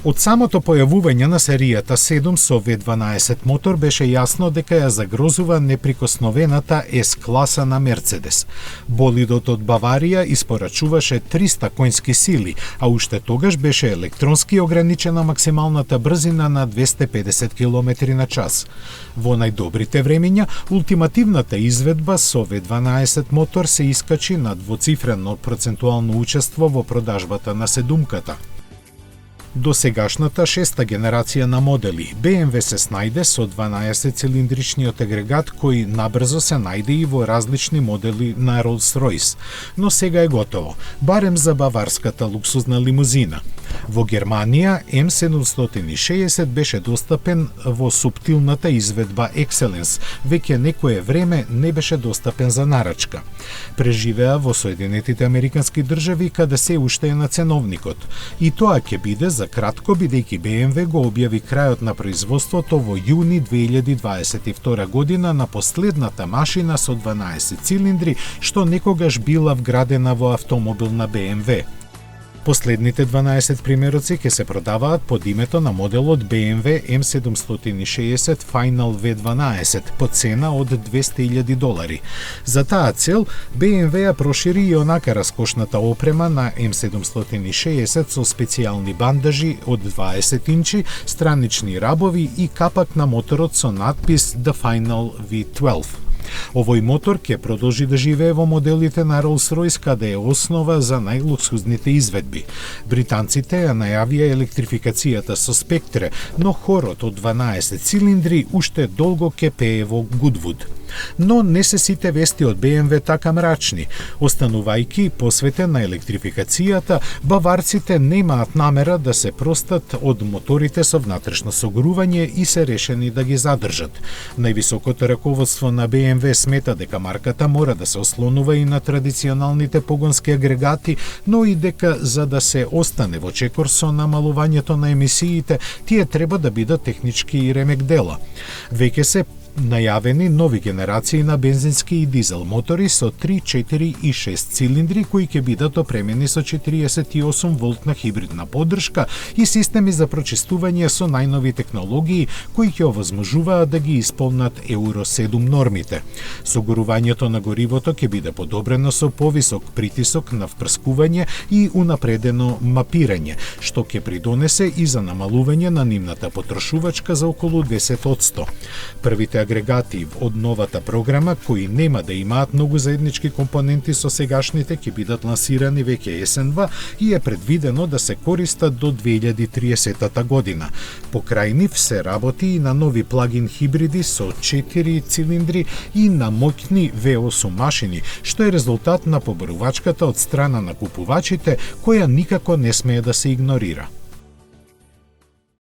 Од самото појавување на серијата 7 со V12 мотор беше јасно дека ја загрозува неприкосновената S-класа на Мерцедес. Болидот од Баварија испорачуваше 300 конски сили, а уште тогаш беше електронски ограничена максималната брзина на 250 км на час. Во најдобрите времења, ултимативната изведба со V12 мотор се искачи на двоцифрено процентуално учество во продажбата на седумката. До сегашната шеста генерација на модели, BMW се снајде со 12-цилиндричниот агрегат кој набрзо се најде и во различни модели на Rolls-Royce, но сега е готово, барем за баварската луксузна лимузина. Во Германија M760 беше достапен во суптилната изведба Excellence, веќе некое време не беше достапен за нарачка. Преживеа во Соединетите Американски држави каде се уште е на ценовникот, и тоа ќе биде за кратко бидејќи BMW го објави крајот на производството во јуни 2022 година на последната машина со 12 цилиндри што некогаш била вградена во автомобил на BMW. Последните 12 примероци ќе се продаваат под името на моделот BMW M760 Final V12 по цена од $200,000. За таа цел, BMW ја прошири и онака раскошната опрема на M760 со специјални бандажи од 20 инчи, странични рабови и капак на моторот со надпис The Final V12. Овој мотор ќе продолжи да живее во моделите на Rolls-Royce каде е основа за најлуксузните изведби. Британците ја најавија електрификацијата со Spectre, но хорот од 12 цилиндри уште долго ќе пее во Goodwood. Но не се сите вести од BMW така мрачни. Останувајќи посветен на електрификацијата, баварците немаат намера да се простат од моторите со внатрешно согрување и се решени да ги задржат. Највисокото раководство на BMW смета дека марката мора да се ослонува и на традиционалните погонски агрегати, но и дека за да се остане во чекор со намалувањето на емисиите, тие треба да бидат технички и ремек дела. Веќе се најавени нови генерации на бензински и дизел мотори со 3, 4 и 6 цилиндри кои ќе бидат опремени со 48 волтна хибридна поддршка и системи за прочистување со најнови технологии кои ќе овозможуваат да ги исполнат Евро 7 нормите. Согорувањето на горивото ќе биде подобрено со повисок притисок на впрскување и унапредено мапирање, што ќе придонесе и за намалување на нивната потрошувачка за околу 10%. Првите агрегати од новата програма, кои нема да имаат многу заеднички компоненти со сегашните, ќе бидат лансирани веќе есенва и е предвидено да се користат до 2030 година. Покрај нив се работи и на нови плагин хибриди со 4 цилиндри и на моќни V8 машини, што е резултат на побарувачката од страна на купувачите, која никако не смее да се игнорира.